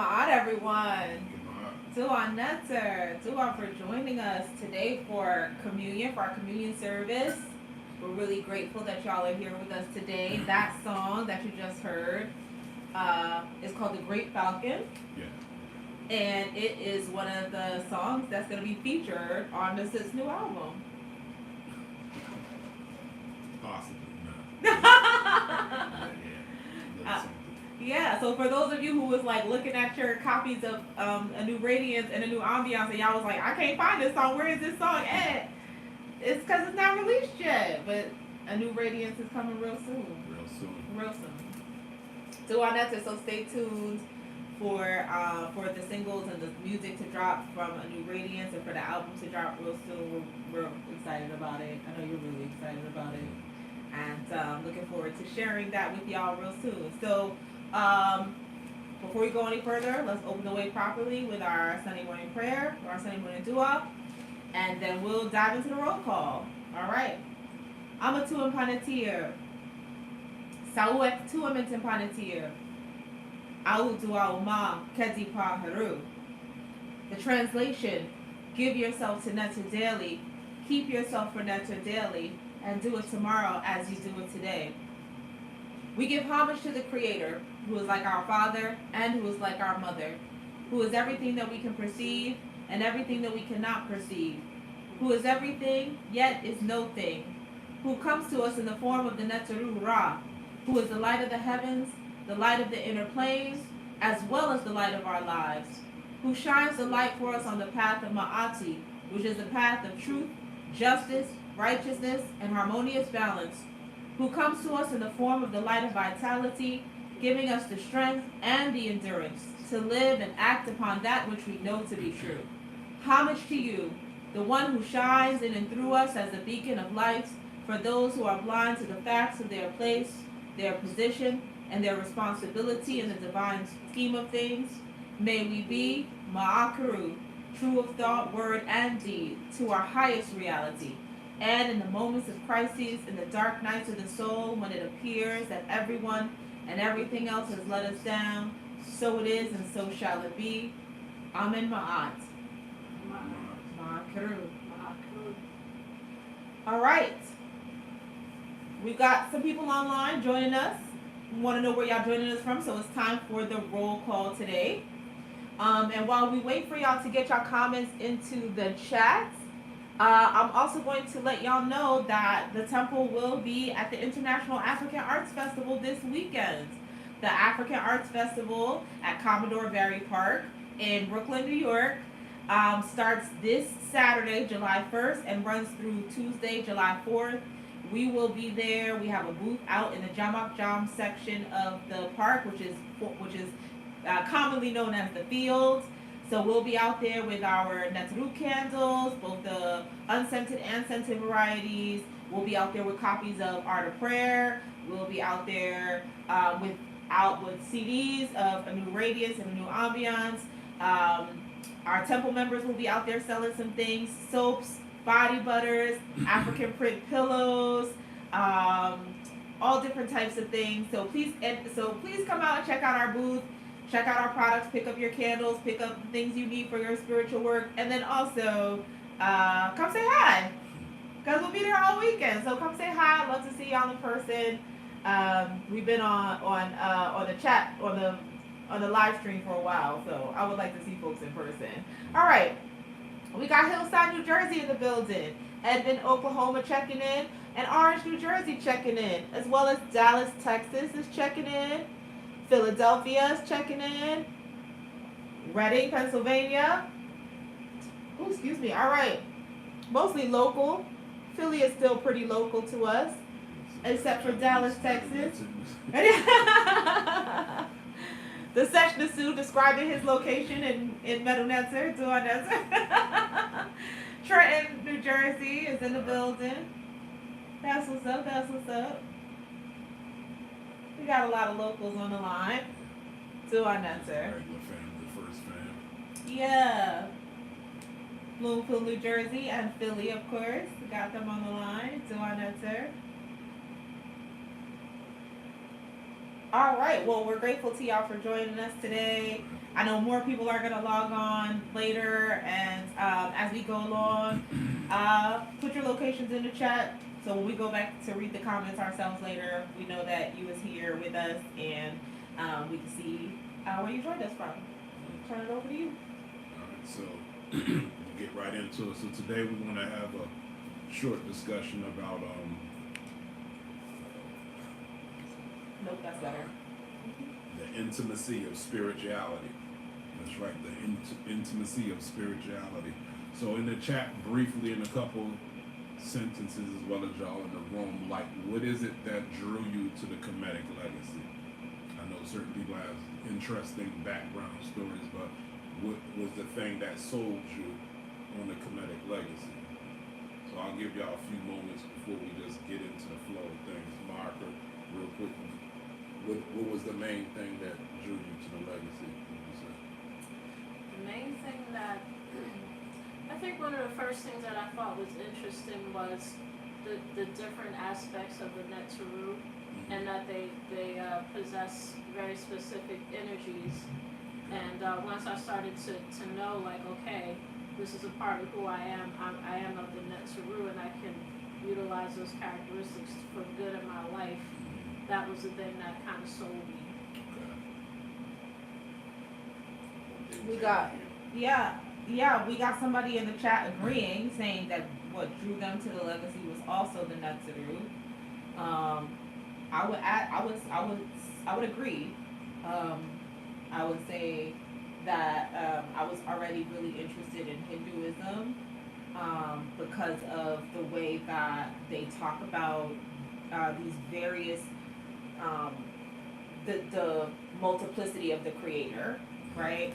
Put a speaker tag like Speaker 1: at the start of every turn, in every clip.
Speaker 1: Ma'at, everyone. Dua Netzer. Dua for joining us today for Communion, for our communion service. We're really grateful that y'all are here with us today. That song that you just heard is called The Great Falcon. Yeah. And it is one of the songs that's going to be featured on this new album.
Speaker 2: Possibly,
Speaker 1: no. Yeah, so for those of you who was like looking at your copies of A New Radiance and A New Ambiance, and y'all was like, I can't find this song. Where is this song at? It's because it's not released yet, but A New Radiance is coming real soon. Real soon. So on that, so stay tuned for the singles and the music to drop from A New Radiance and for the album to drop real soon. We're excited about it. I know you're really excited about it, and looking forward to sharing that with y'all real soon. So. Before we go any further, let's open the way properly with our Sunday morning prayer, or our Sunday morning dua, and then we'll dive into the roll call. All right. Amatu Panatir. Sawek Tuament Panatir. Au dua uma kedi pa haru. The translation: give yourself to Netta daily, keep yourself for Netta daily, and do it tomorrow as you do it today. We give homage to the Creator, who is like our Father and who is like our Mother, who is everything that we can perceive and everything that we cannot perceive, who is everything yet is no thing, who comes to us in the form of the Netaru Ra, who is the light of the heavens, the light of the inner planes, as well as the light of our lives, who shines the light for us on the path of Ma'ati, which is the path of truth, justice, righteousness, and harmonious balance, who comes to us in the form of the light of vitality, giving us the strength and the endurance to live and act upon that which we know to be true. Homage to you, the one who shines in and through us as a beacon of light for those who are blind to the facts of their place, their position, and their responsibility in the divine scheme of things. May we be Ma'akaru, true of thought, word, and deed, to our highest reality. And in the moments of crises, in the dark nights of the soul, when it appears that everyone and everything else has let us down, so it is and so shall it be. Amen Ma'at. Ma'akaru. All right. We've got some people online joining us. We want to know where y'all joining us from, so it's time for the roll call today. And while we wait for y'all to get y'all comments into the chat, I'm also going to let y'all know that the temple will be at the International African Arts Festival this weekend. The African Arts Festival at Commodore Barry Park in Brooklyn, New York, starts this Saturday, July 1st, and runs through Tuesday, July 4th. We will be there. We have a booth out in the Jamak Jam section of the park, which is commonly known as the Fields. So we'll be out there with our Netru candles, both the unscented and scented varieties. We'll be out there with copies of Art of Prayer. We'll be out there with CDs of A New Radiance and A New Ambiance. Our temple members will be out there selling some things: soaps, body butters, African print pillows, all different types of things. So please come out and check out our booth. Check out our products, pick up your candles, pick up the things you need for your spiritual work, and then also come say hi, because we'll be there all weekend. So come say hi. I'd love to see y'all in person. We've been on the chat on the live stream for a while, so I would like to see folks in person. All right, we got Hillside, New Jersey in the building, Edmond, Oklahoma checking in, and Orange, New Jersey checking in, as well as Dallas, Texas is checking in. Philadelphia is checking in. Reading, Pennsylvania. Oh, excuse me. All right. Mostly local. Philly is still pretty local to us, except for Dallas, Texas. The Session of Sue describing his location in Medunetzer, Duanetzer. Trenton, New Jersey is in the building. That's what's up. That's what's up. We got a lot of locals on the line. Duanetzer.
Speaker 2: Regular family, first family.
Speaker 1: Yeah. Bloomfield, New Jersey, and Philly, of course. We got them on the line. Duanetzer. All right. Well, we're grateful to y'all for joining us today. I know more people are going to log on later, and as we go along, put your locations in the chat. So when we go back to read the comments ourselves later, we know that you was here with us, and we can see where you joined us from. Turn it over to you.
Speaker 2: All right, so we'll get right into it. So today we want to have a short discussion about
Speaker 1: Nope, that's better.
Speaker 2: the intimacy of spirituality. That's right, the intimacy of spirituality. So in the chat, briefly, in a couple sentences, as well as y'all in the room, like, what is it that drew you to the Kemetic legacy? I know certain people have interesting background stories, but what was the thing that sold you on the Kemetic legacy? So I'll give y'all a few moments before we just get into the flow of things. Marker, real quick. What was the main thing that drew you to the legacy?
Speaker 3: The main thing that I think one of the first things that I thought was interesting was the different aspects of the Netzeru, and that they possess very specific energies. And once I started to know, like, okay, this is a part of who I am. I am of the Netzeru, and I can utilize those characteristics for good in my life. That was the thing that kind of sold me.
Speaker 1: We got we got somebody in the chat agreeing, saying that what drew them to the legacy was also the Netzeru. I would agree. I would say that I was already really interested in Hinduism because of the way that they talk about these various the multiplicity of the creator, right?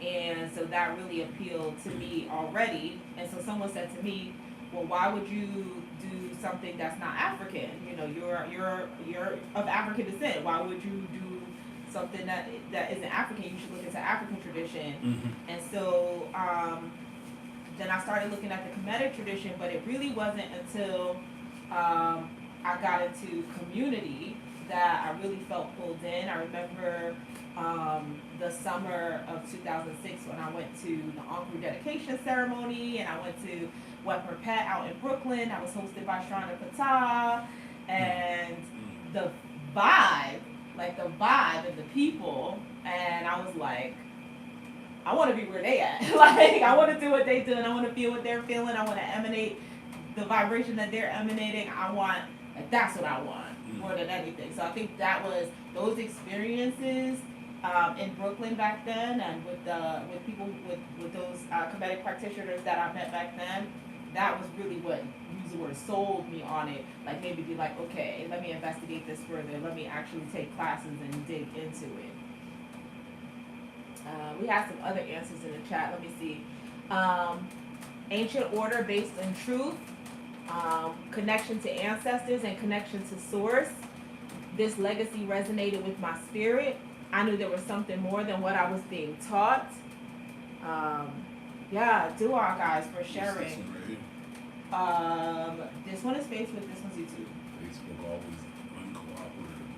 Speaker 1: And so that really appealed to me already. And so someone said to me, well, why would you do something that's not African? You know, you're of African descent. Why would you do something that isn't African? You should look into African tradition.
Speaker 2: Mm-hmm.
Speaker 1: And so then I started looking at the Kemetic tradition, but it really wasn't until I got into community that I really felt pulled in. I remember the summer of 2006 when I went to the Ankh dedication ceremony, and I went to Wetmer Pet out in Brooklyn. I was hosted by Shrana Patah, and the vibe and the people, and I was like, I want to be where they at. Like, I want to do what they do, and I want to feel what they're feeling. I want to emanate the vibration that they're emanating. That's what I want more than anything. So I think that was those experiences in Brooklyn back then, and with people with those Kemetic practitioners that I met back then. That was really what, use the word, sold me on it. Like, maybe be like, okay, let me investigate this further. Let me actually take classes and dig into it. We have some other answers in the chat. Let me see. Ancient order based in truth, connection to ancestors, and connection to source. This legacy resonated with my spirit. I knew there was something more than what I was being taught. Yeah, dua guys for sharing. This one is Facebook, this one's YouTube.
Speaker 2: Facebook always uncooperative.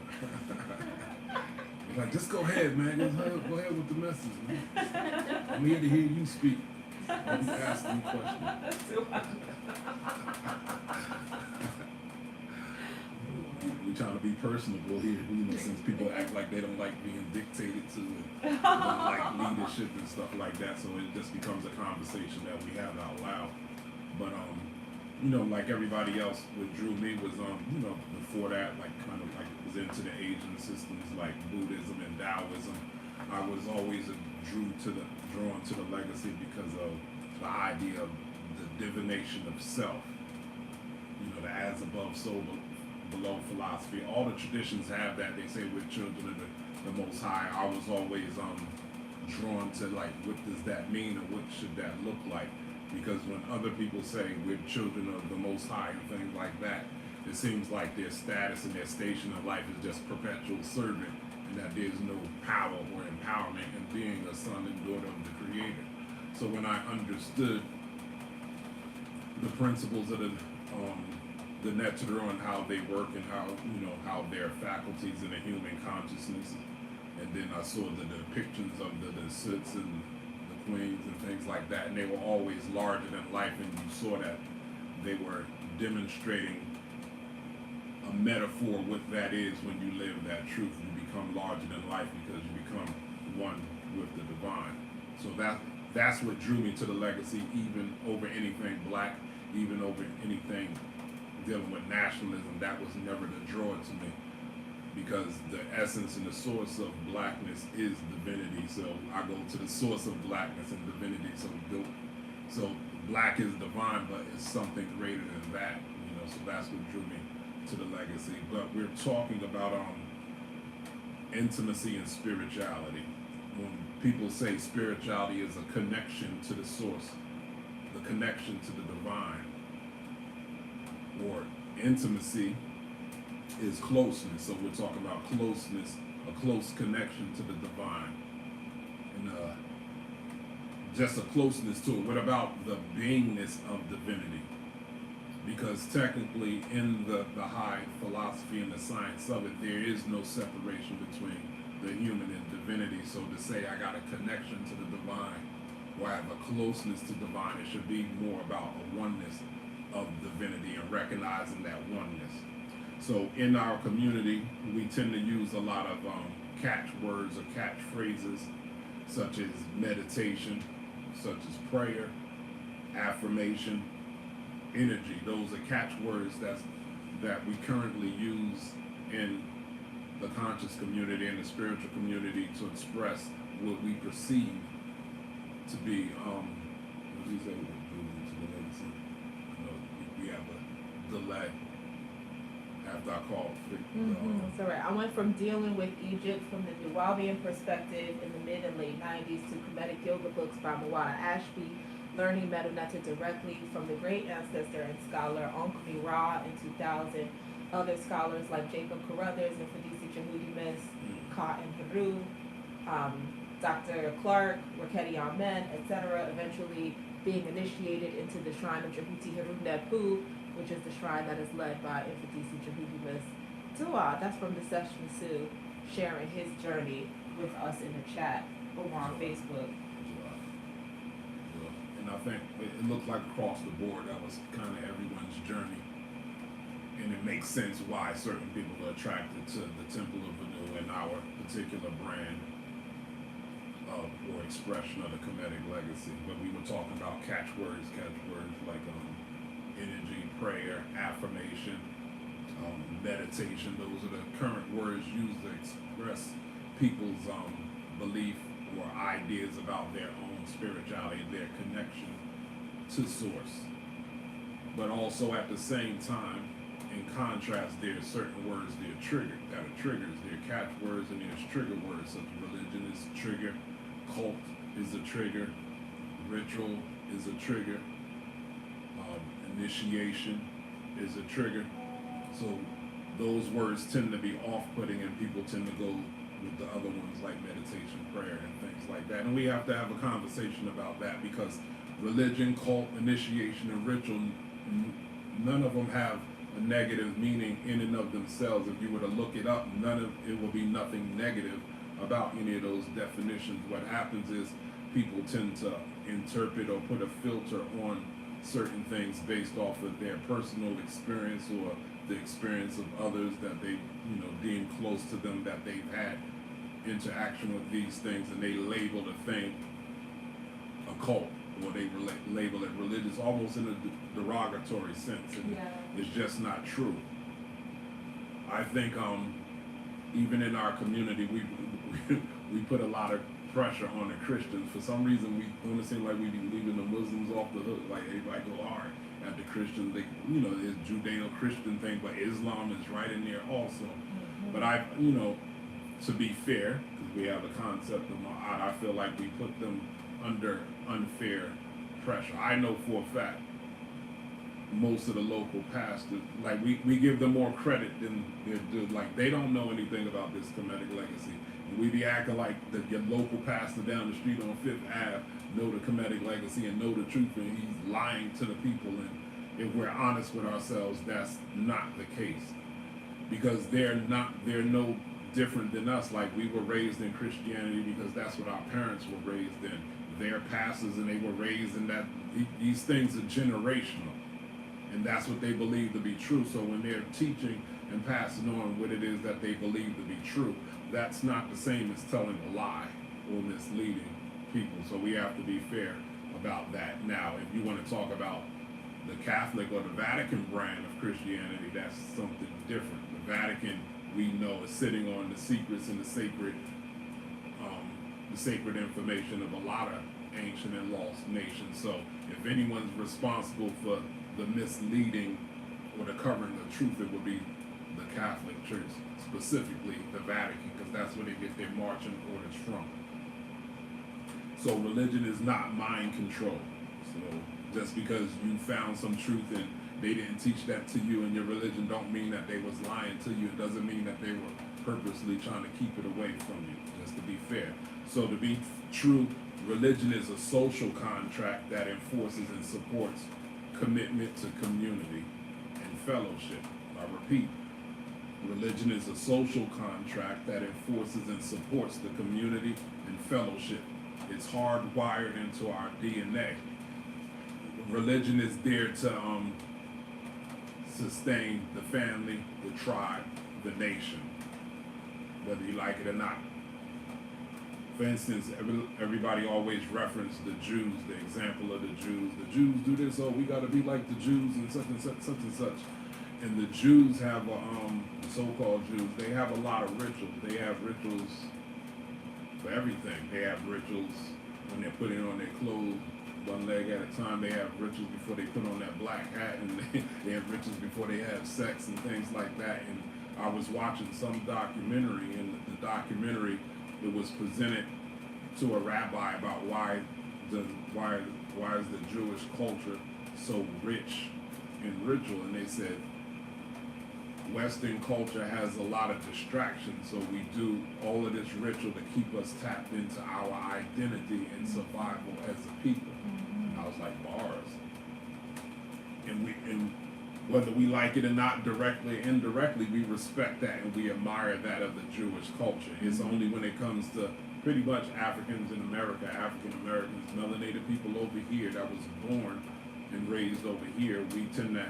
Speaker 2: Like, just go ahead, man. Just go ahead with the message, man. I'm here to hear you speak. I'll be asking you questions. We're trying to be personable here, since people act like they don't like being dictated to, and don't like leadership and stuff like that, so it just becomes a conversation that we have out loud. But like everybody else, what drew me was before that, like kind of like was into the Asian systems like Buddhism and Taoism. I was always drawn to the legacy because of the idea of the divination of self. The as above, so below philosophy. All the traditions have that. They say we're children of the Most High. I was always drawn to, like, what does that mean, and what should that look like? Because when other people say we're children of the Most High and things like that, it seems like their status and their station in life is just perpetual servant, and that there's no power or empowerment in being a son and daughter of the Creator. So when I understood the principles of the the Neteru and how they work and how, how their faculties in the human consciousness. And then I saw the depictions of the Siths and the Queens and things like that, and they were always larger than life, and you saw that they were demonstrating a metaphor what that is when you live that truth. You become larger than life because you become one with the divine. So that's what drew me to the legacy, even over anything black, even over anything dealing with nationalism. That was never the draw to me, because the essence and the source of blackness is divinity. So I go to the source of blackness and divinity. So black is divine, but it's something greater than that. So that's what drew me to the legacy. But we're talking about intimacy and spirituality. When people say spirituality is a connection to the source, the connection to the divine, or intimacy is closeness. So we're talking about closeness, a close connection to the divine, and just a closeness to it. What about the beingness of divinity? Because technically in the high philosophy and the science of it, there is no separation between the human and divinity. So to say I got a connection to the divine, or I have a closeness to divine, it should be more about a oneness of divinity and recognizing that oneness. So in our community, we tend to use a lot of catchwords or catchphrases, such as meditation, such as prayer, affirmation, energy. Those are catchwords that we currently use in the conscious community and the spiritual community to express what we perceive to be, what do you say, we have a delay after I called.
Speaker 1: That's all right. I went from dealing with Egypt from the Nuwabian perspective in the mid and late 90s to Kemetic Yoga books by Mawada Ashby, learning Medu directly from the great ancestor and scholar Onkmi Ra in 2000. Other scholars like Jacob Carruthers and Fadisi Jahudimis, Ka and Heru, Dr. Clark, Raketi Ahmed, etc. Eventually being initiated into the shrine of Jehuti Heru Nepu, which is the shrine that is led by Fadisi Jahudimis. Tua, that's from the Session Sioux, sharing his journey with us in the chat over on Facebook.
Speaker 2: And I think it looked like across the board that was kind of everyone's journey. And it makes sense why certain people are attracted to the Temple of Anu and our particular brand or expression of the Kemetic legacy. But we were talking about catchwords like energy, prayer, affirmation, meditation. Those are the current words used to express people's belief or ideas about their own spirituality, their connection to source. But also at the same time, in contrast, there are certain words that are triggers. There are catchwords and there's trigger words, such as religion is a trigger, cult is a trigger, ritual is a trigger, initiation is a trigger. So those words tend to be off-putting, and people tend to go with the other ones like meditation, prayer, and things like that. And we have to have a conversation about that, because religion, cult, initiation, and ritual, none of them have a negative meaning in and of themselves. If you were to look it up, it will be nothing negative about any of those definitions. What happens is people tend to interpret or put a filter on certain things based off of their personal experience or the experience of others that they deem close to them, that they've had interaction with these things, and they label the thing a cult, or they label it religious, almost in a derogatory sense, and it's just not true. I think even in our community, we put a lot of pressure on the Christians. For some reason, we don't seem like we be leaving the Muslims off the hook. Like everybody go hard at the Christians. They, it's Judeo-Christian thing, but Islam is right in there also. But to be fair, because we have the concept of Ma'at, I feel like we put them under unfair pressure. I know for a fact most of the local pastors, like we give them more credit than they're due. Like they don't know anything about this Kemetic legacy. And we be acting like your local pastor down the street on 5th Ave know the Kemetic legacy and know the truth, and he's lying to the people, and if we're honest with ourselves, that's not the case, because they're no different than us. Like, we were raised in Christianity because that's what our parents were raised in. Their pastors, and they were raised in that. These things are generational, and that's what they believe to be true. So when they're teaching and passing on what it is that they believe to be true, that's not the same as telling a lie or misleading people. So we have to be fair about that. Now, if you want to talk about the Catholic or the Vatican brand of Christianity, that's something different. The Vatican, we know, is sitting on the secrets and the sacred information of a lot of ancient and lost nations. So if anyone's responsible for the misleading or the covering the truth, it would be the Catholic Church, specifically the Vatican, because that's where they get their marching orders from. So religion is not mind control. So just because you found some truth and they didn't teach that to you in your religion, don't mean that they was lying to you. It doesn't mean that they were purposely trying to keep it away from you, just to be fair. So to be true, religion is a social contract that enforces and supports commitment to community and fellowship. I repeat, religion is a social contract that enforces and supports the community and fellowship. It's hardwired into our DNA. Religion is there to sustain the family, the tribe, the nation, whether you like it or not. For instance, everybody always referenced the Jews, the example of the Jews. The Jews do this, oh, we got to be like the Jews and such and such, such and such. And the Jews have, the so-called Jews, they have a lot of rituals. They have rituals for everything. They have rituals when they're putting on their clothes, one leg at a time. They have rituals before they put on that black hat, and they have rituals before they have sex and things like that. And I was watching some documentary, and the documentary, it was presented to a rabbi about why is the Jewish culture so rich in ritual, and they said Western culture has a lot of distractions, so we do all of this ritual to keep us tapped into our identity and survival as a people. And I was like, bars. And whether we like it or not, directly, indirectly, we respect that and we admire that of the Jewish culture. It's only when it comes to pretty much Africans in America, African Americans, melanated people over here that was born and raised over here, we tend to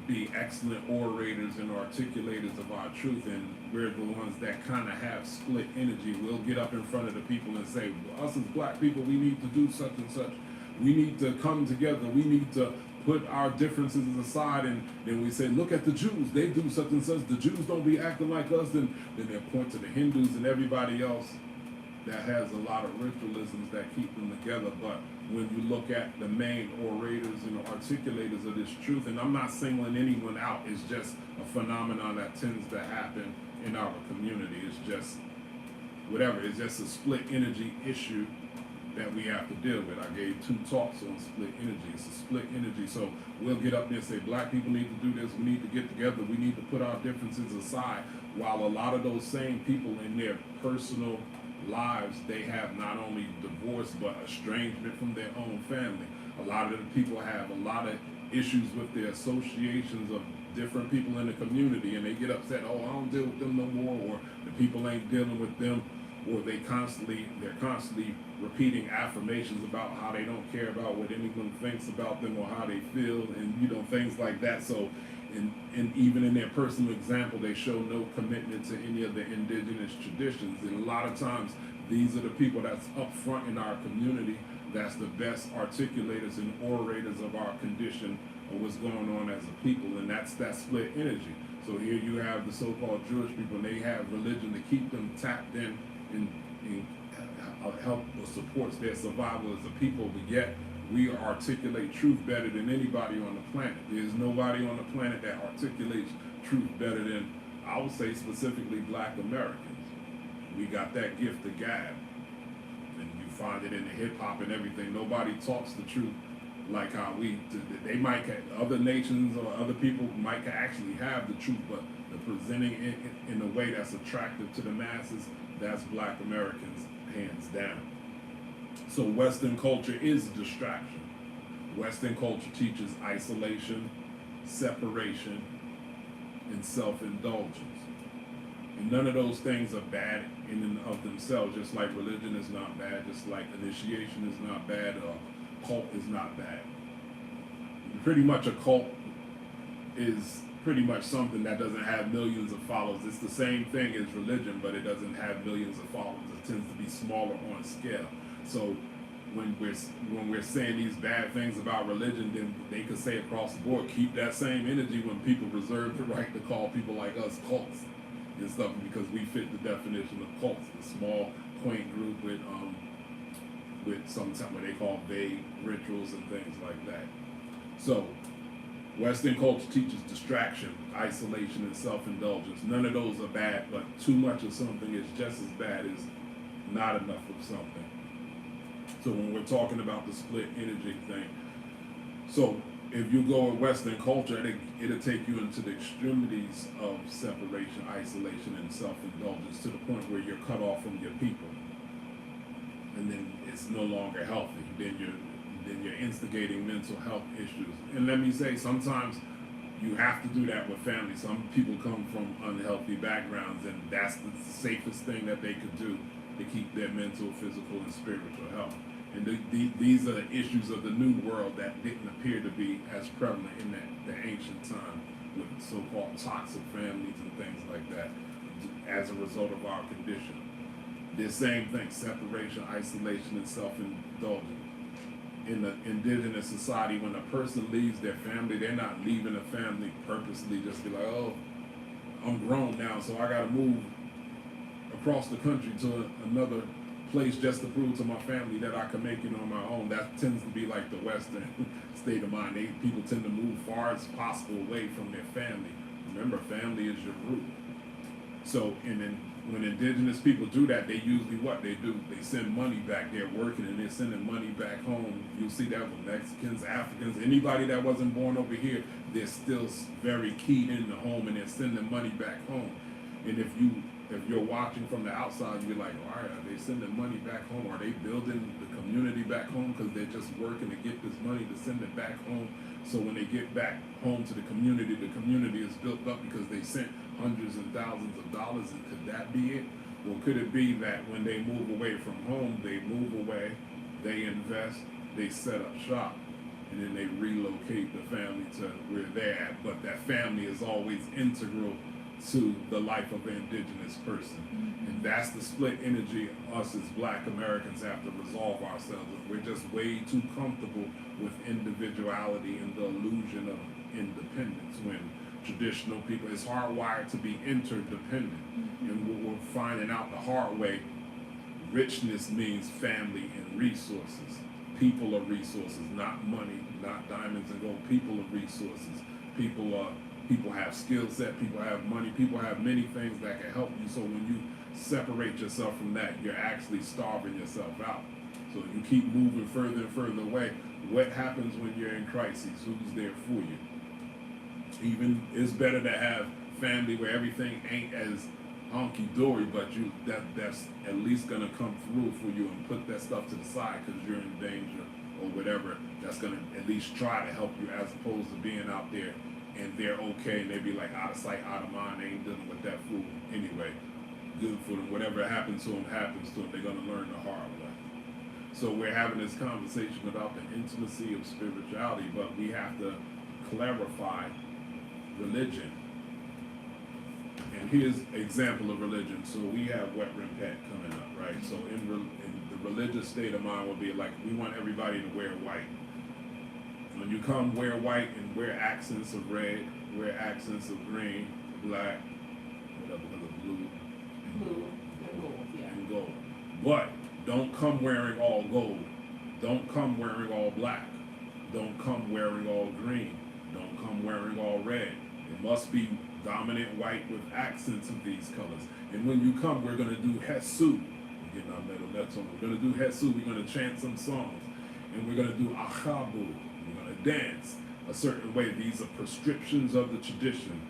Speaker 2: be excellent orators and articulators of our truth, and we're the ones that kind of have split energy. We'll get up in front of the people and say, us as black people, we need to do such and such. We need to come together. We need to put our differences aside, and then we say, look at the Jews, they do such and such. The Jews don't be acting like us. Then they point to the Hindus and everybody else that has a lot of ritualisms that keep them together. But when you look at the main orators and articulators of this truth, and I'm not singling anyone out, it's just a phenomenon that tends to happen in our community. It's just whatever. It's just a split energy issue that we have to deal with. I gave 2 talks on split energy. It's a split energy. So we'll get up there and say, black people need to do this. We need to get together. We need to put our differences aside. While a lot of those same people in their personal lives, they have not only divorce but estrangement from their own family. A lot of the people have a lot of issues with their associations of different people in the community, and they get upset, oh, I don't deal with them no more, or the people ain't dealing with them, or they're constantly repeating affirmations about how they don't care about what anyone thinks about them or how they feel, and things like that. So and even in their personal example, they show no commitment to any of the indigenous traditions. And a lot of times, these are the people that's up front in our community, that's the best articulators and orators of our condition or what's going on as a people, and that's that split energy. So here you have the so-called Jewish people, and they have religion to keep them tapped in and help or supports their survival as a people, but yet we articulate truth better than anybody on the planet. There's nobody on the planet that articulates truth better than, I would say specifically, black Americans. We got that gift of gab, and you find it in the hip hop and everything. Nobody talks the truth like how we. They might, other nations or other people might actually have the truth, but the presenting it in a way that's attractive to the masses, that's black Americans, hands down. So Western culture is a distraction. Western culture teaches isolation, separation, and self-indulgence. And none of those things are bad in and of themselves, just like religion is not bad, just like initiation is not bad, or cult is not bad. Pretty much a cult is pretty much something that doesn't have millions of followers. It's the same thing as religion, but it doesn't have millions of followers. It tends to be smaller on scale. So when we're saying these bad things about religion, then they could say across the board, keep that same energy when people reserve the right to call people like us cults and stuff, because we fit the definition of cults, a small, quaint group with sometimes what they call vague rituals and things like that. So Western culture teaches distraction, isolation, and self-indulgence. None of those are bad, but too much of something is just as bad as not enough of something. So when we're talking about the split energy thing, so if you go with Western culture, it'll take you into the extremities of separation, isolation, and self-indulgence, to the point where you're cut off from your people, and then it's no longer healthy. Then you're instigating mental health issues. And let me say, sometimes you have to do that with family. Some people come from unhealthy backgrounds, and that's the safest thing that they could do to keep their mental, physical, and spiritual health. And these are the issues of the new world that didn't appear to be as prevalent in the ancient time, with so-called toxic families and things like that, as a result of our condition. The same thing, separation, isolation, and self-indulgence. In the indigenous society, when a person leaves their family, they're not leaving a family purposely just be like, oh, I'm grown now, so I gotta move across the country to another place just to prove to my family that I can make it on my own. That tends to be like the Western state of mind. People tend to move far as possible away from their family. Remember, family is your root. So, and then when indigenous people do that, they usually what they do, they send money back. They're working and they're sending money back home. You'll see that with Mexicans, Africans, anybody that wasn't born over here, they're still very keyed in the home, and they're sending money back home. And if you're watching from the outside, you're like, all right, are they sending money back home? Are they building the community back home because they're just working to get this money to send it back home? So when they get back home to the community is built up because they sent hundreds and thousands of dollars. And could that be it? Or could it be that when they move away from home, they move away, they invest, they set up shop, and then they relocate the family to where they're at? But that family is always integral to the life of an indigenous person. Mm-hmm. And that's the split energy us as Black Americans have to resolve ourselves with. We're just way too comfortable with individuality and the illusion of independence, when traditional people, it's hardwired to be interdependent. Mm-hmm. And what we're finding out the hard way, richness means family and resources. People are resources, not money, not diamonds and gold. People are resources. People have skill set, people have money, people have many things that can help you. So when you separate yourself from that, you're actually starving yourself out. So you keep moving further and further away. What happens when you're in crisis? Who's there for you? Even it's better to have family where everything ain't as honky-dory, but that's at least gonna come through for you and put that stuff to the side because you're in danger or whatever. That's gonna at least try to help you, as opposed to being out there and they're okay, and they be like out of sight, out of mind. They ain't dealing with that fool anyway. Good for them. Whatever happens to them, happens to them. They're going to learn the hard way. So we're having this conversation about the intimacy of spirituality, but we have to clarify religion. And here's an example of religion. So we have Wet Repent coming up, right? So in the religious state of mind would be like, we want everybody to wear white. When you come, wear white and wear accents of red, wear accents of green, black, whatever, blue,
Speaker 1: and gold, yeah.
Speaker 2: And gold. But don't come wearing all gold. Don't come wearing all black. Don't come wearing all green. Don't come wearing all red. It must be dominant white with accents of these colors. And when you come, we're going to do Hesu. We're getting our metal nets on. We're going to do Hesu. We're going to chant some songs. And we're going to do Achabu. Dance a certain way. These are prescriptions of the tradition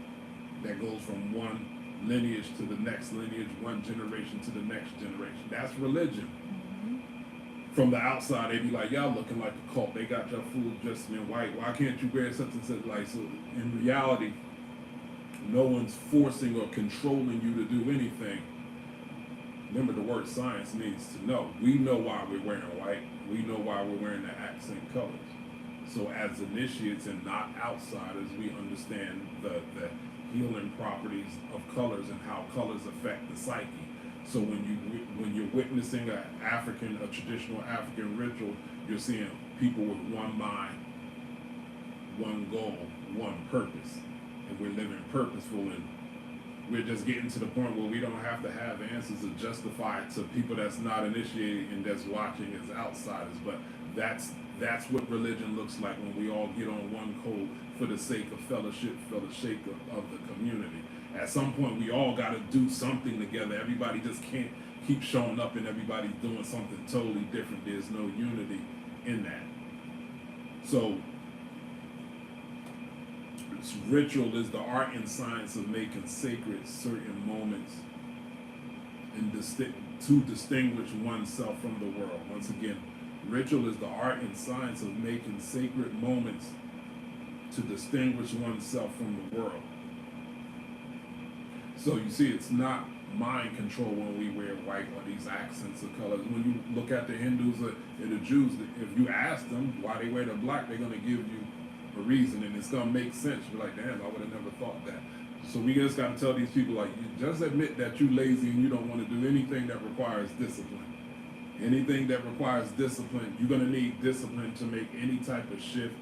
Speaker 2: that goes from one lineage to the next lineage, one generation to the next generation. That's religion. Mm-hmm. from the outside, they be like, y'all looking like a cult. They got your food dressed in white. Why can't you wear such and such? Like, so in reality, no one's forcing or controlling you to do anything. Remember, the word science means to know. We know why we're wearing white. We know why we're wearing the accent colors. So as initiates and not outsiders, we understand the healing properties of colors and how colors affect the psyche. So when you're witnessing a traditional African ritual, you're seeing people with one mind, one goal, one purpose, and we're living purposeful, and we're just getting to the point where we don't have to have answers to justify it to people that's not initiated and that's watching as outsiders. But that's what religion looks like when we all get on one code for the sake of fellowship, for the sake of the community. At some point, we all got to do something together. Everybody just can't keep showing up and everybody's doing something totally different. There's no unity in that. So, ritual is the art and science of making sacred certain moments and to distinguish oneself from the world. Once again, ritual is the art and science of making sacred moments to distinguish oneself from the world. So you see, it's not mind control when we wear white or these accents of colors. When you look at the Hindus and the Jews, if you ask them why they wear the black, they're going to give you a reason, and it's going to make sense. You're like, damn, I would have never thought that. So we just got to tell these people, like, you just admit that you're lazy and you don't want to do anything that requires discipline. Anything that requires discipline, you're going to need discipline to make any type of shift,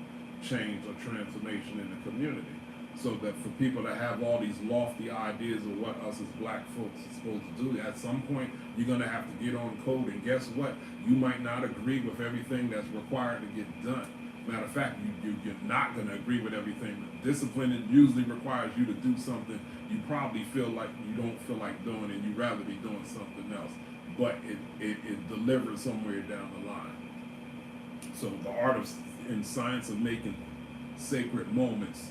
Speaker 2: change, or transformation in the community. So that for people that have all these lofty ideas of what us as black folks are supposed to do, at some point you're going to have to get on code. And guess what? You might not agree with everything that's required to get done. Matter of fact, you're not going to agree with everything. Discipline usually requires you to do something you probably feel like you don't feel like doing, and you'd rather be doing something else. But it delivers somewhere down the line. So the art and science of making sacred moments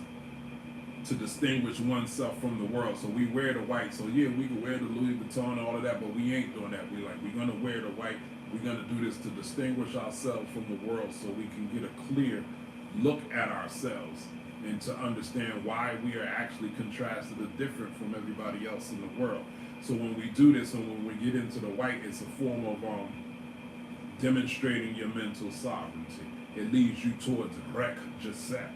Speaker 2: to distinguish oneself from the world. So we wear the white. So yeah, we can wear the Louis Vuitton and all of that, but we ain't doing that. We're gonna wear the white. We're gonna do this to distinguish ourselves from the world, so we can get a clear look at ourselves and to understand why we are actually contrasted or different from everybody else in the world. So when we do this, and when we get into the white, it's a form of demonstrating your mental sovereignty. It leads you towards rek jasep.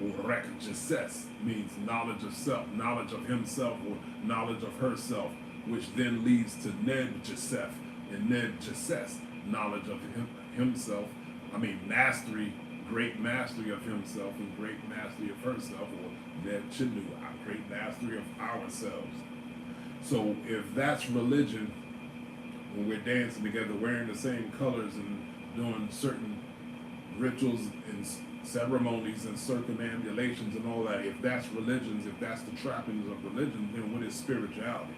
Speaker 2: Rek jasess means knowledge of self, knowledge of himself, or knowledge of herself, which then leads to ned jasef, and ned jasess, knowledge of himself. Mastery, great mastery of himself, and great mastery of herself, or ned chinu, great mastery of ourselves. So if that's religion, when we're dancing together, wearing the same colors and doing certain rituals and ceremonies and circumambulations and all that, if that's religions, if that's the trappings of religion, then what is spirituality?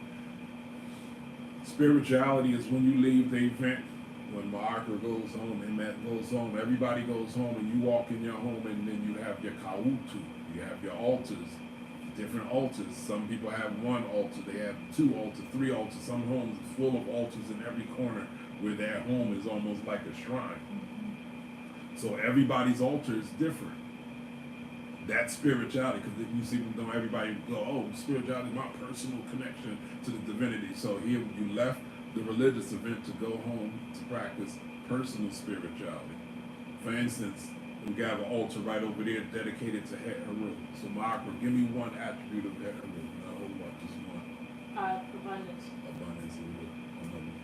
Speaker 2: Spirituality is when you leave the event, when Ma'akra goes home, Emet goes home, everybody goes home, and you walk in your home, and then you have your kautu, you have your altars, different altars. Some people have one altar, they have two altars, three altars. Some homes are full of altars in every corner, where their home is almost like a shrine. So everybody's altar is different. That's spirituality, because you see, everybody go, oh, spirituality is my personal connection to the divinity. So here you left the religious event to go home to practice personal spirituality. For instance, we got an altar right over there dedicated to Het Haru. So Ma'akra, give me one attribute of Het Haru. Now, hold on, just one.
Speaker 3: Abundance.
Speaker 2: Abundance.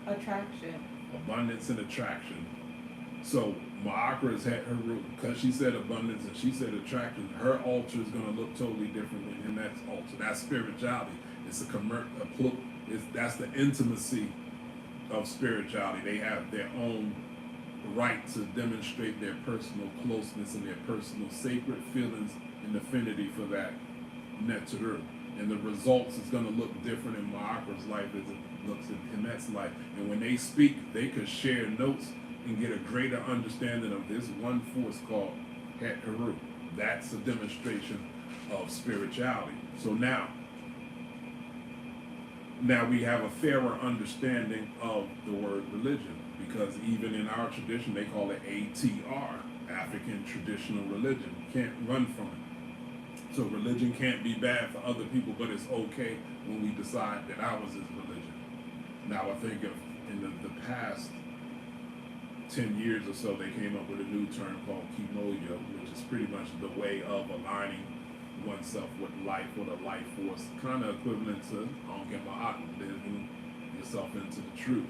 Speaker 1: Attraction.
Speaker 2: Abundance and attraction. So Ma'akra has had because she said abundance and she said attraction, her altar is going to look totally different than Emet's altar. That's spirituality. It's that's the intimacy of spirituality. They have their own right to demonstrate their personal closeness and their personal sacred feelings and affinity for that Neteru. And the results is going to look different in Ma'akra's life as it looks in Emet's life. And when they speak, they could share notes and get a greater understanding of this one force called Het Haru. That's a demonstration of spirituality. So now, Now we have a fairer understanding of the word religion, because even in our tradition they call it ATR, African Traditional Religion. You can't run from it. So religion can't be bad for other people, but it's okay when we decide that ours is religion. Now I think of in the past 10 years or so, they came up with a new term called Kemmunion, which is pretty much the way of aligning oneself with life, with a life force, kind of equivalent to living yourself into the truth.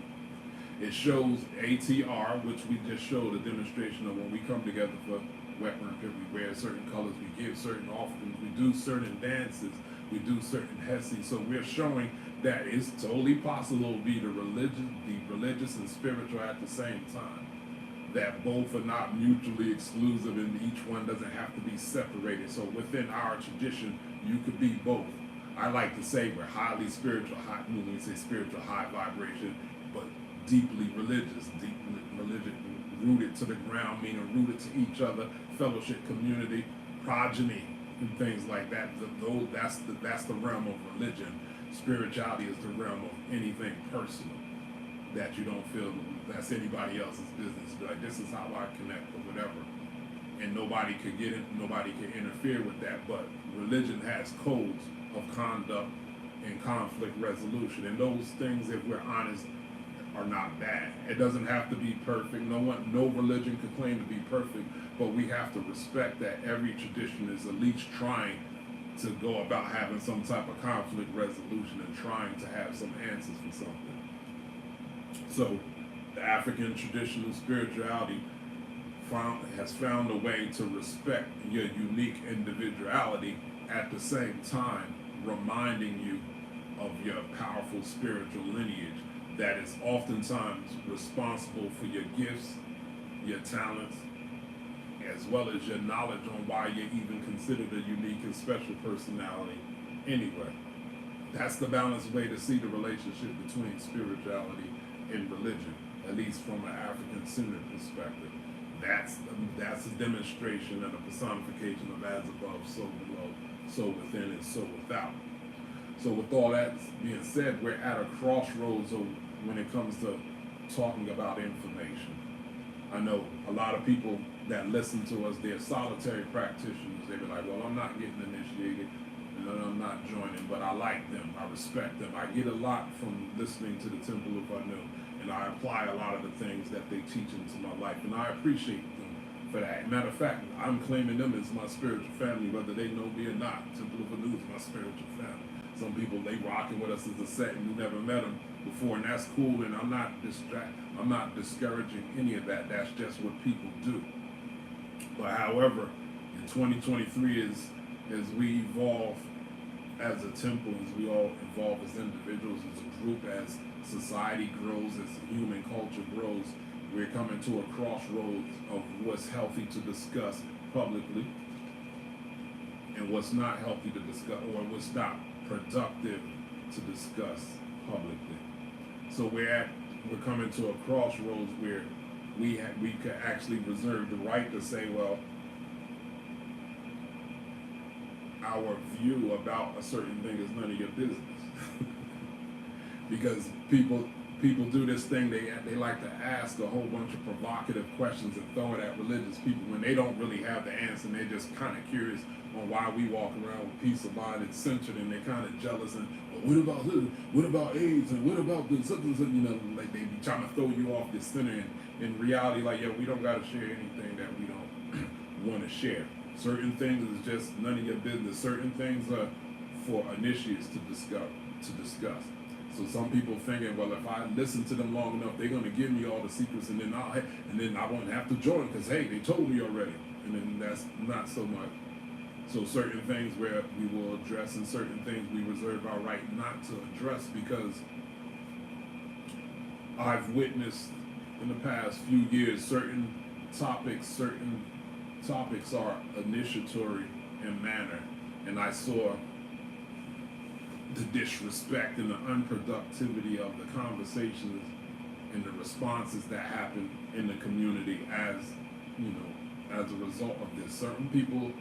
Speaker 2: It shows ATR, which we just showed a demonstration of when we come together for weapon pit, we wear certain colors, we give certain offerings, we do certain dances, we do certain hessi. So we're showing that it's totally possible to be the religious and spiritual at the same time. That both are not mutually exclusive and each one doesn't have to be separated. So within our tradition, you could be both. I like to say we're highly spiritual, when we say spiritual, high vibration, but deeply religious, rooted to the ground, meaning rooted to each other, fellowship, community, progeny, and things like that. That's the realm of religion. Spirituality is the realm of anything personal that you don't feel that's anybody else's business. Like, this is how I connect or whatever. And nobody could get in, nobody can interfere with that. But religion has codes of conduct and conflict resolution. And those things, if we're honest, are not bad. It doesn't have to be perfect. No religion can claim to be perfect, but we have to respect that every tradition is at least trying to go about having some type of conflict resolution and trying to have some answers for something. So the African traditional spirituality has found a way to respect your unique individuality, at the same time reminding you of your powerful spiritual lineage that is oftentimes responsible for your gifts, your talents, as well as your knowledge on why you're even considered a unique and special personality anyway. That's the balanced way to see the relationship between spirituality and religion, at least from an African-centered perspective. That's a demonstration and a personification of as above, so below, so within, and so without. So with all that being said, we're at a crossroads when it comes to talking about information. I know a lot of people that listen to us, they're solitary practitioners. They be like, well, I'm not getting initiated, and I'm not joining, but I like them, I respect them. I get a lot from listening to the Temple of Anu, and I apply a lot of the things that they teach into my life, and I appreciate them for that. Matter of fact, I'm claiming them as my spiritual family, whether they know me or not. Temple of Anu is my spiritual family. Some people, they rocking with us as a set, and we never met them before, and that's cool, and I'm not discouraging any of that. That's just what people do. But however, in 2023, as we evolve as a temple, as we all evolve as individuals, as a group, as society grows, as human culture grows, we're coming to a crossroads of what's healthy to discuss publicly and what's not healthy to discuss, or what's not productive to discuss publicly. So we're coming to a crossroads where we could actually reserve the right to say, well, our view about a certain thing is none of your business. Because people do this thing, they like to ask a whole bunch of provocative questions and throw it at religious people when they don't really have the answer, and they're just kind of curious on why we walk around with peace of mind and centered, and they're kind of jealous and, well, what about this? What about AIDS? And what about this? Like they be trying to throw you off the center, and in reality, like, yo, we don't got to share anything that we don't want to share. Certain things is just none of your business. Certain things are for initiates to discuss. So some people thinking, well, if I listen to them long enough, they're going to give me all the secrets, and then I won't have to join because, hey, they told me already. And then that's not so much. So certain things where we will address, and certain things we reserve our right not to address, because I've witnessed in the past few years certain topics are initiatory in manner, and I saw the disrespect and the unproductivity of the conversations and the responses that happen in the community as a result of this. Certain people,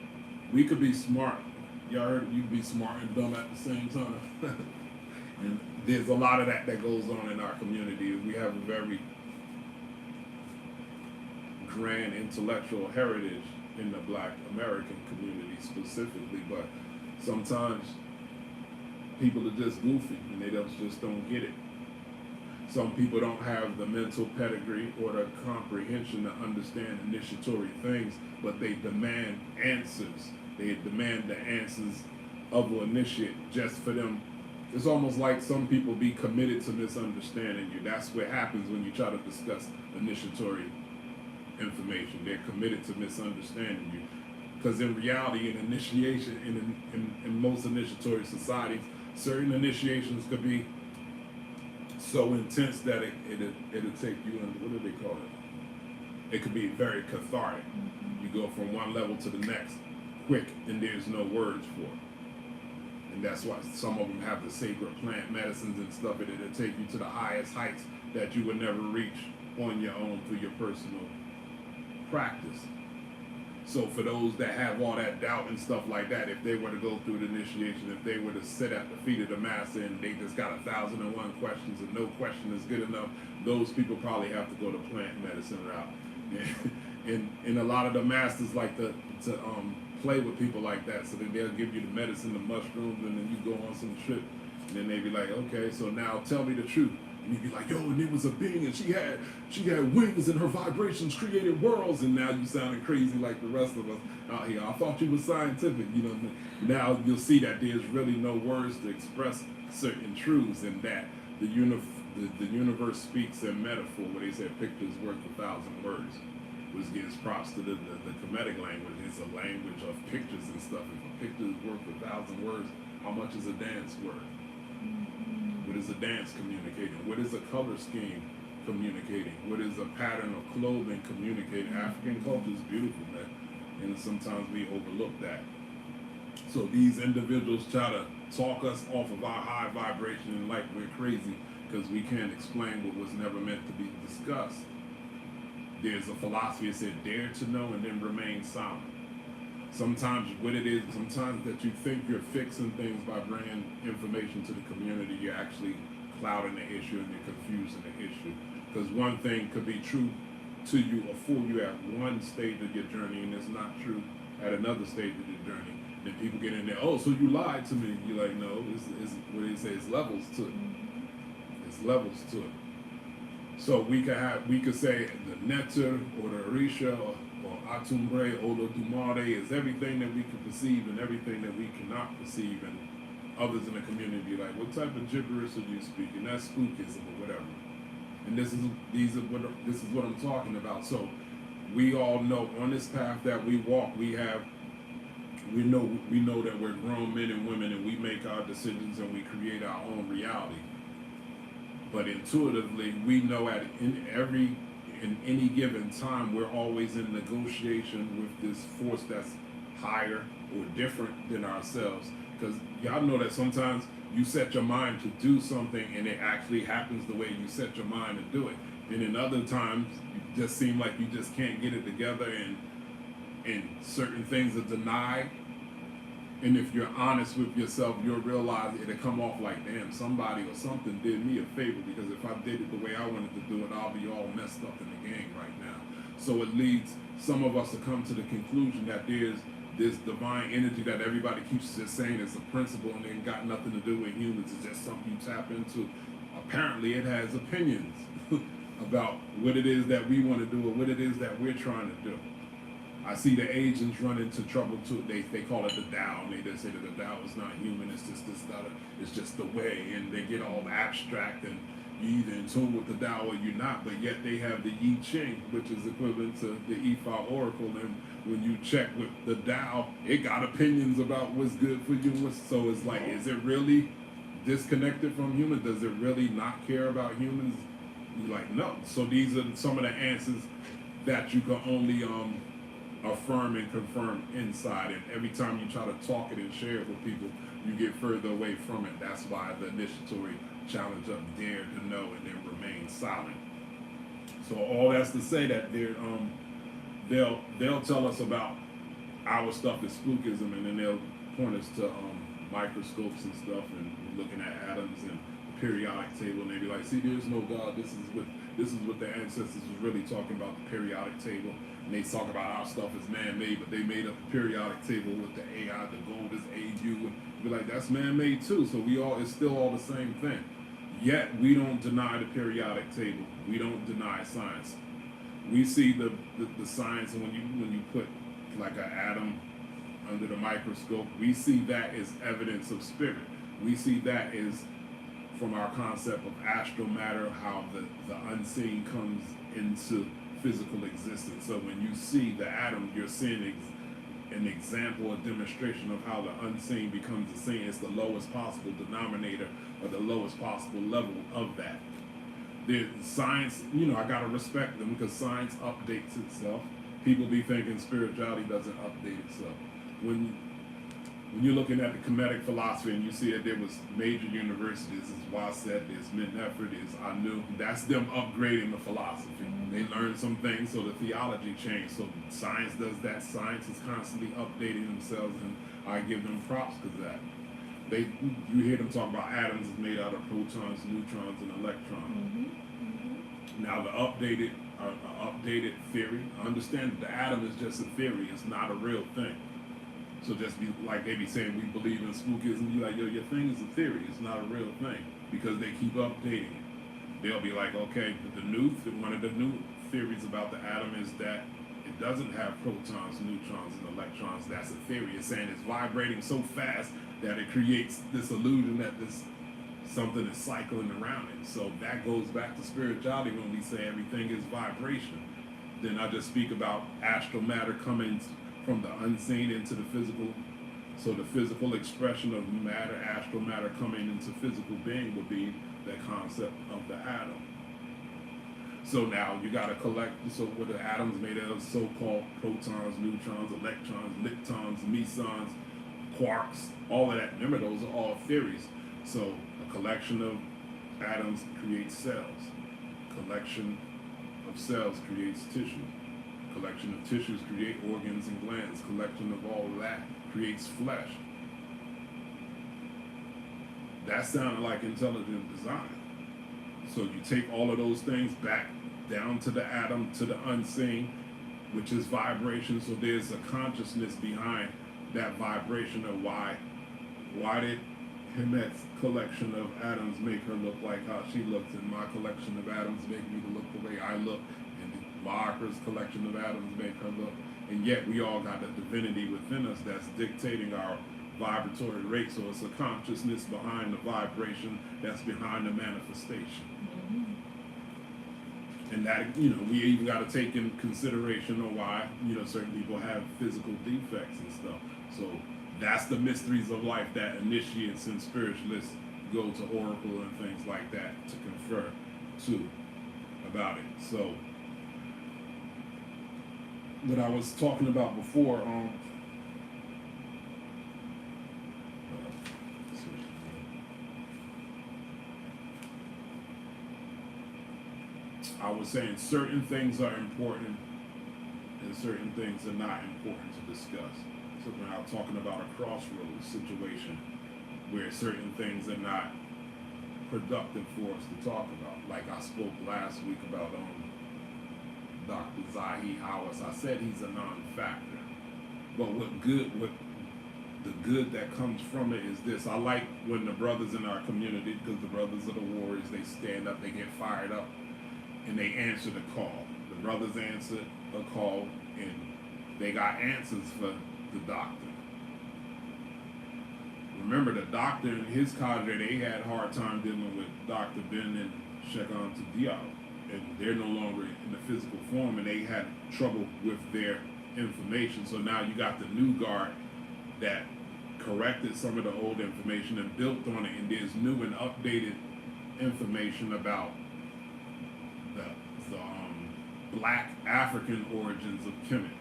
Speaker 2: we could be smart. Y'all heard, you could be smart and dumb at the same time. And there's a lot of that goes on in our community. We have a very grand intellectual heritage in the Black American community specifically, but sometimes people are just goofy and they just don't get it. Some people don't have the mental pedigree or the comprehension to understand initiatory things, but they demand answers. They demand the answers of an initiate just for them. It's almost like some people be committed to misunderstanding you. That's what happens when you try to discuss initiatory information. They're committed to misunderstanding you. Because in reality, in initiation, in most initiatory societies, certain initiations could be so intense that it'll take you in, what do they call it? It could be very cathartic. You go from one level to the next quick, and there's no words for it. And that's why some of them have the sacred plant medicines and stuff, and it'll take you to the highest heights that you would never reach on your own through your personal practice. So for those that have all that doubt and stuff like that, if they were to go through the initiation, if they were to sit at the feet of the master and they just got 1,001 questions and no question is good enough, those people probably have to go the plant medicine route. And a lot of the masters like to play with people like that, so then they'll give you the medicine, the mushrooms, and then you go on some trip, and then they be like, okay, so now tell me the truth. And you'd be like, yo, and there was a being, and she had wings, and her vibrations created worlds, and now you sounding crazy like the rest of us out here. I thought you were scientific, you know. Now you'll see that there's really no words to express certain truths, and that the universe speaks in metaphor, where they say pictures worth 1,000 words, which gives props to the Kemetic language. It's a language of pictures and stuff. If a picture is worth 1,000 words, how much is a dance worth? What is a dance communicating? What is a color scheme communicating? What is a pattern of clothing communicating? African culture is beautiful, man, and sometimes we overlook that. So these individuals try to talk us off of our high vibration and like we're crazy because we can't explain what was never meant to be discussed. There's a philosophy that said, dare to know and then remain silent. Sometimes what it is, sometimes that you think you're fixing things by bringing information to the community, you're actually clouding the issue and you're confusing the issue. Because one thing could be true to you or for you at one stage of your journey, and it's not true at another stage of your journey. Then people get in there, oh, so you lied to me. You're like, no, it's what they say, it's levels to it. It's levels to it. So we could say the Neter or the Orisha or Atumbre or the Dumare is everything that we can perceive and everything that we cannot perceive, and others in the community be like, what type of gibberish are you speaking? That's spookism or whatever. And this is what I'm talking about. So we all know on this path that we walk, we know that we're grown men and women, and we make our decisions and we create our own reality. But intuitively, we know in any given time, we're always in negotiation with this force that's higher or different than ourselves. Because y'all know that sometimes you set your mind to do something and it actually happens the way you set your mind to do it. And in other times, you just seem like you just can't get it together, and certain things are denied. And if you're honest with yourself, you'll realize it'll come off like, damn, somebody or something did me a favor, because if I did it the way I wanted to do it, I'll be all messed up in the game right now. So it leads some of us to come to the conclusion that there's this divine energy that everybody keeps just saying is a principle and it ain't got nothing to do with humans. It's just something you tap into. Apparently it has opinions about what it is that we want to do or what it is that we're trying to do. I see the Asians run into trouble too. They call it the Tao, and they just say that the Tao is not human. It's just the way, and they get all abstract, and you either in tune with the Tao or you're not. But yet they have the I Ching, which is equivalent to the Ifa Oracle, and when you check with the Tao, it got opinions about what's good for you. So it's like, is it really disconnected from humans? Does it really not care about humans? You're like, no. So these are some of the answers that you can only affirm and confirm inside, and every time you try to talk it and share it with people, you get further away from it. That's why the initiatory challenge of dare to know and then remain silent. So all that's to say that they'll tell us about our stuff is spookism, and then they'll point us to microscopes and stuff, and looking at atoms and periodic table, and they be like, see, there's no God. This is what the ancestors was really talking about, the periodic table. And they talk about our stuff is man-made, but they made up the periodic table with the AI, the gold is AU, and be like, that's man-made too. So it's still all the same thing. Yet we don't deny the periodic table. We don't deny science. We see the science, and when you put like an atom under the microscope, we see that as evidence of spirit. We see that as from our concept of astral matter, how the unseen comes into physical existence. So when you see the atom, you're seeing an example, a demonstration of how the unseen becomes the seen. It's the lowest possible denominator or the lowest possible level of that. The science, I gotta respect them because science updates itself. People be thinking spirituality doesn't update itself. When you're looking at the Kemetic philosophy and you see that there was major universities, as Waset, there's Midneffer, there's Anu, that's them upgrading the philosophy. They learned some things, so the theology changed. So science does that. Science is constantly updating themselves, and I give them props because that. You hear them talk about atoms is made out of protons, neutrons, and electrons. Now the updated theory, I understand that the atom is just a theory, it's not a real thing. So just be like they be saying we believe in spookism, you like, yo, your thing is a theory, it's not a real thing. Because they keep updating it. They'll be like, okay, one of the new theories about the atom is that it doesn't have protons, neutrons, and electrons. That's a theory. It's saying it's vibrating so fast that it creates this illusion that something is cycling around it. So that goes back to spirituality when we say everything is vibration. Then I just speak about astral matter coming from the unseen into the physical. So the physical expression of matter, astral matter coming into physical being would be that concept of the atom. So now you got to collect, so what the atom's made out of, so-called protons, neutrons, electrons, leptons, mesons, quarks, all of that. Remember, those are all theories. So a collection of atoms creates cells. Collection of cells creates tissue. Collection of tissues create organs and glands. Collection of all of that creates flesh. That sounded like intelligent design. So you take all of those things back down to the atom, to the unseen, which is vibration. So there's a consciousness behind that vibration of why did Hemet's collection of atoms make her look like how she looks, and my collection of atoms make me look the way I look, and Ma'akra's collection of atoms make her look, and yet we all got a divinity within us that's dictating our vibratory rate. So it's a consciousness behind the vibration that's behind the manifestation. And that, we even got to take in consideration of why, certain people have physical defects and stuff. So that's the mysteries of life that initiates and spiritualists go to oracle and things like that to confer to about it. So what I was talking about before, I was saying certain things are important and certain things are not important to discuss. So when I'm talking about a crossroads situation where certain things are not productive for us to talk about. Like I spoke last week about Dr. Zahi Hawass. I said he's a non-factor. But the good that comes from it is this. I like when the brothers in our community, because the brothers are the warriors, they stand up, they get fired up, and they answer the call. The brothers answered a call, and they got answers for the doctor. Remember, the doctor and his cadre, they had a hard time dealing with Dr. Ben and Sheikh Anta Diop, and they're no longer in the physical form, and they had trouble with their information. So now you got the new guard that corrected some of the old information and built on it, and there's new and updated information about the black African origins of Kemet.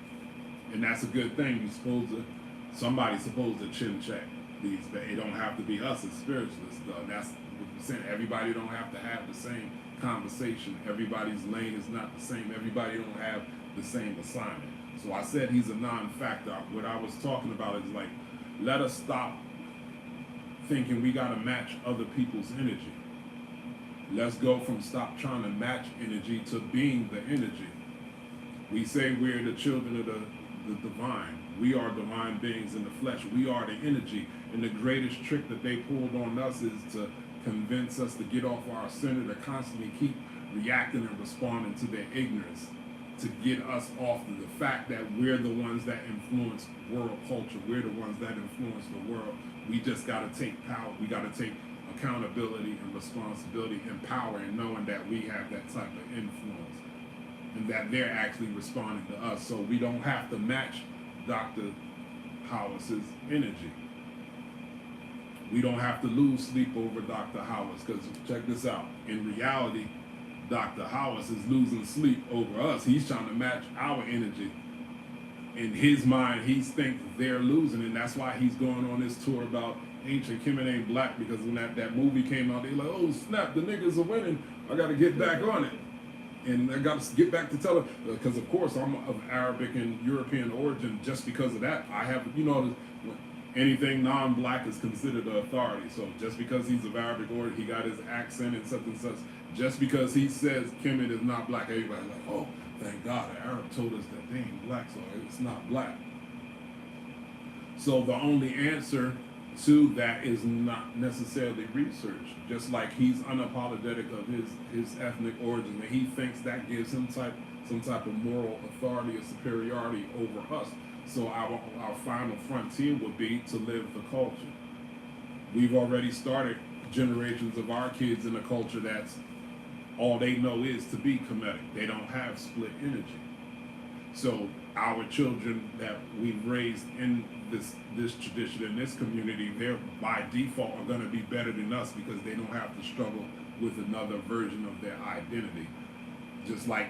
Speaker 2: And that's a good thing. Somebody's supposed to chin check these. It don't have to be us as spiritualists, though. And that's what we're saying. Everybody don't have to have the same conversation. Everybody's lane is not the same. Everybody don't have the same assignment. So I said he's a non-factor. What I was talking about is like, let us stop thinking we got to match other people's energy. Let's go from stop trying to match energy to being the energy. We say we're the children of the divine. We are divine beings in the flesh. We are the energy. And the greatest trick that they pulled on us is to convince us to get off our center, to constantly keep reacting and responding to their ignorance, to get us off of the fact that we're the ones that influence world culture. We're the ones that influence the world. We just got to take power. We got to take accountability and responsibility and power, and knowing that we have that type of influence and that they're actually responding to us. So we don't have to match Dr. Hollis's energy. We don't have to lose sleep over Dr. Hollis, because check this out. In reality, Dr. Hollis is losing sleep over us. He's trying to match our energy. In his mind, he thinks they're losing, and that's why he's going on this tour about ancient Kemet ain't black, because when that movie came out, they're like, oh snap, the niggas are winning. I got to get back on it. And I got to get back to tell it, because of course I'm of Arabic and European origin. Just because of that, I have, anything non-black is considered the authority. So just because he's of Arabic origin, he got his accent and such and such. Just because he says Kemet is not black, everybody's like, oh, thank God, the Arab told us that they ain't black, so it's not black. So the only answer to that is not necessarily research. Just like he's unapologetic of his ethnic origin, and he thinks that gives him some type of moral authority or superiority over us. So our final frontier would be to live the culture. We've already started generations of our kids in a culture that's all they know is to be Kemetic. They don't have split energy. So our children that we've raised in this tradition, in this community, they're by default are going to be better than us, because they don't have to struggle with another version of their identity. Just like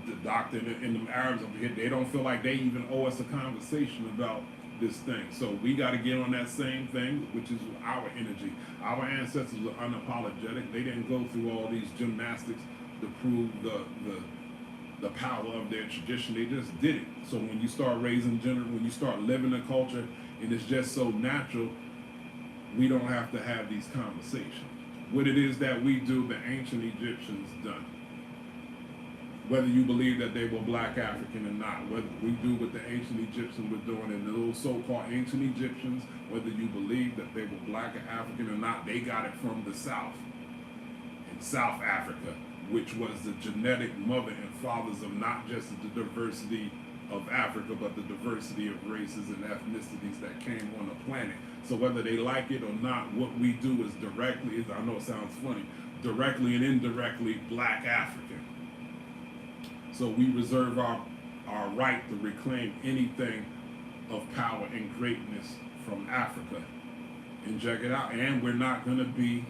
Speaker 2: the doctor and the Arabs over here, they don't feel like they even owe us a conversation about this thing. So we got to get on that same thing, which is our energy. Our ancestors were unapologetic. They didn't go through all these gymnastics to prove the power of their tradition. They just did it. So when you start raising when you start living the culture, and it's just so natural, we don't have to have these conversations. What it is that we do, the ancient Egyptians done. Whether you believe that they were black African or not, whether we do what the ancient Egyptians were doing, and those so-called ancient Egyptians, whether you believe that they were black or African or not, they got it from the South, in South Africa, which was the genetic mother and fathers of not just the diversity of Africa, but the diversity of races and ethnicities that came on the planet. So whether they like it or not, what we do is directly, I know it sounds funny, directly and indirectly black African. So we reserve our right to reclaim anything of power and greatness from Africa. And check it out. And we're not going to be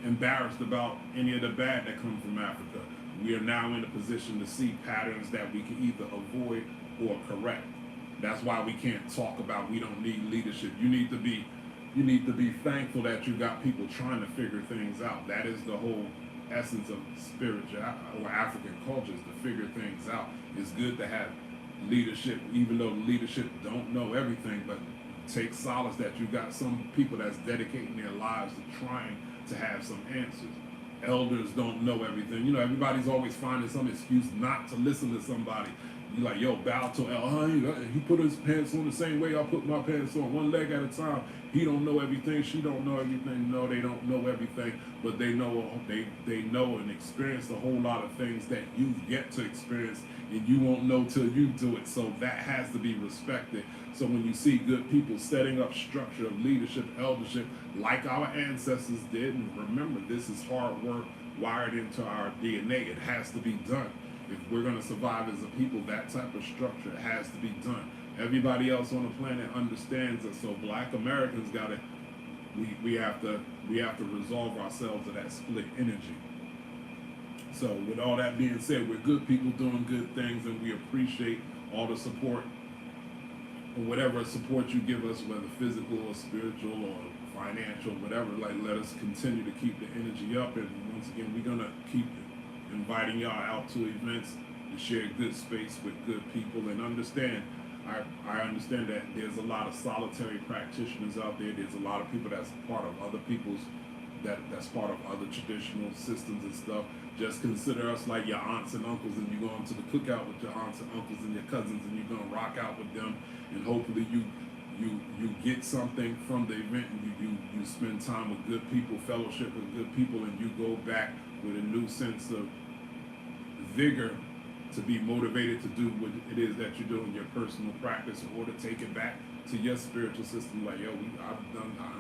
Speaker 2: embarrassed about any of the bad that comes from Africa. We are now in a position to see patterns that we can either avoid or correct. That's why we can't talk about we don't need leadership. You need to be thankful that you got people trying to figure things out. That is the whole essence of spiritual or African cultures, to figure things out. It's good to have leadership, even though leadership don't know everything, but take solace that you got some people that's dedicating their lives to trying to have some answers. Elders don't know everything. Everybody's always finding some excuse not to listen to somebody. You like, yo, bow to he put his pants on the same way I put my pants on, one leg at a time. He don't know everything, she don't know everything. No, they don't know everything, but they know and experience a whole lot of things that you've yet to experience, and you won't know till you do it. So that has to be respected. So when you see good people setting up structure of leadership, eldership, like our ancestors did, and remember, this is hard work wired into our DNA. It has to be done. If we're going to survive as a people, that type of structure has to be done. Everybody else on the planet understands it. So black Americans we have to resolve ourselves to that split energy. So with all that being said, we're good people doing good things, and we appreciate all the support, or whatever support you give us, whether physical or spiritual or financial, whatever. Like, let us continue to keep the energy up. And once again, we're going to keep inviting y'all out to events to share good space with good people, and understand, I understand that there's a lot of solitary practitioners out there. There's a lot of people that's part of other people's that's part of other traditional systems and stuff. Just consider us like your aunts and uncles, and you go into the cookout with your aunts and uncles and your cousins, and you're gonna rock out with them, and hopefully you get something from the event, and you spend time with good people, fellowship with good people, and you go back with a new sense of vigor to be motivated to do what it is that you do in your personal practice, or to take it back to your spiritual system. Like, yo, I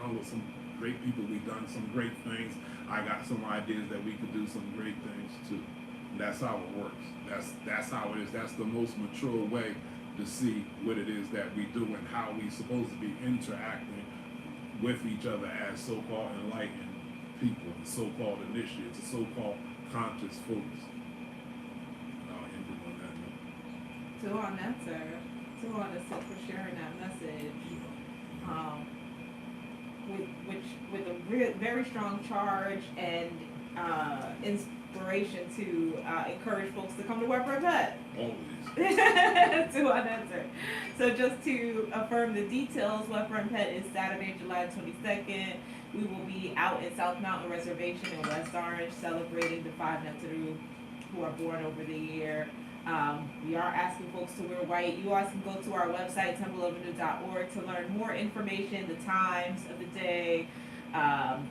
Speaker 2: hung with some great people, we've done some great things, I got some ideas that we could do some great things too. And that's how it works. That's how it is. That's the most mature way to see what it is that we do and how we supposed to be interacting with each other as so-called enlightened people, and so-called initiates, and so-called conscious folks. I'll end it on that note.
Speaker 1: Two on that, sir. Two on us for sharing that message. With a very strong charge and inspiration to encourage folks to come to Weber Pet.
Speaker 2: Always.
Speaker 1: Two on that, sir. So just to affirm the details, Weber Pet is Saturday, July 22nd. We will be out at South Mountain Reservation in West Orange celebrating the 5 Nepturu who are born over the year. We are asking folks to wear white. You guys can go to our website, templeavenue.org, to learn more information, the times of the day,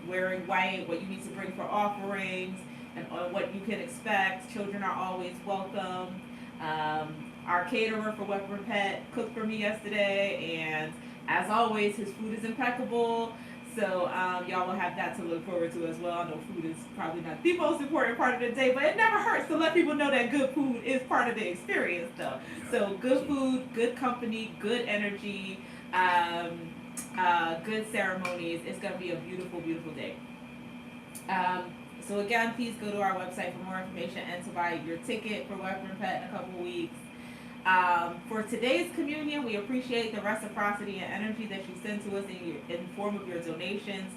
Speaker 1: wearing white, what you need to bring for offerings, and what you can expect. Children are always welcome. Our caterer for Weber Pet cooked for me yesterday, and as always, his food is impeccable. So y'all will have that to look forward to as well. I know food is probably not the most important part of the day, but it never hurts to let people know that good food is part of the experience, though. So good food, good company, good energy, good ceremonies. It's going to be a beautiful, beautiful day. So again, please go to our website for more information and to buy your ticket for Weber Pet in a couple of weeks. For today's communion, we appreciate the reciprocity and energy that you send to us in form of your donations.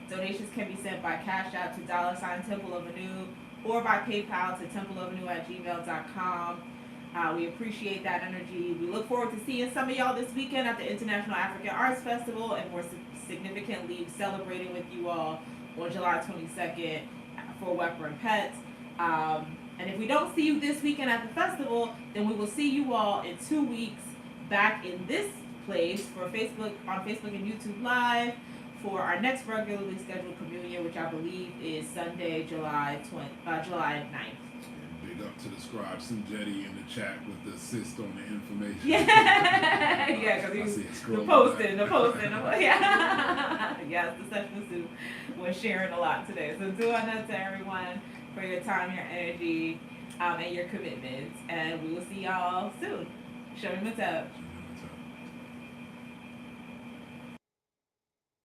Speaker 1: Donations can be sent by Cash App to $Temple Avenue or by PayPal to templeavenue@gmail.com. We appreciate that energy. We look forward to seeing some of y'all this weekend at the International African Arts Festival, and more significantly celebrating with you all on July 22nd for Weber and Pets. And if we don't see you this weekend at the festival, then we will see you all in 2 weeks back in this place on Facebook and YouTube Live for our next regularly scheduled communion, which I believe is Sunday, July 9th.
Speaker 2: Big up to the scribe Sinjetti in the chat with the assist on the information.
Speaker 1: Yeah, because he was the posting. Yeah. Yes, the session suit was sharing a lot today. So do on that to everyone for your time, your energy, and your commitments. And we will see y'all soon. Show me what's up.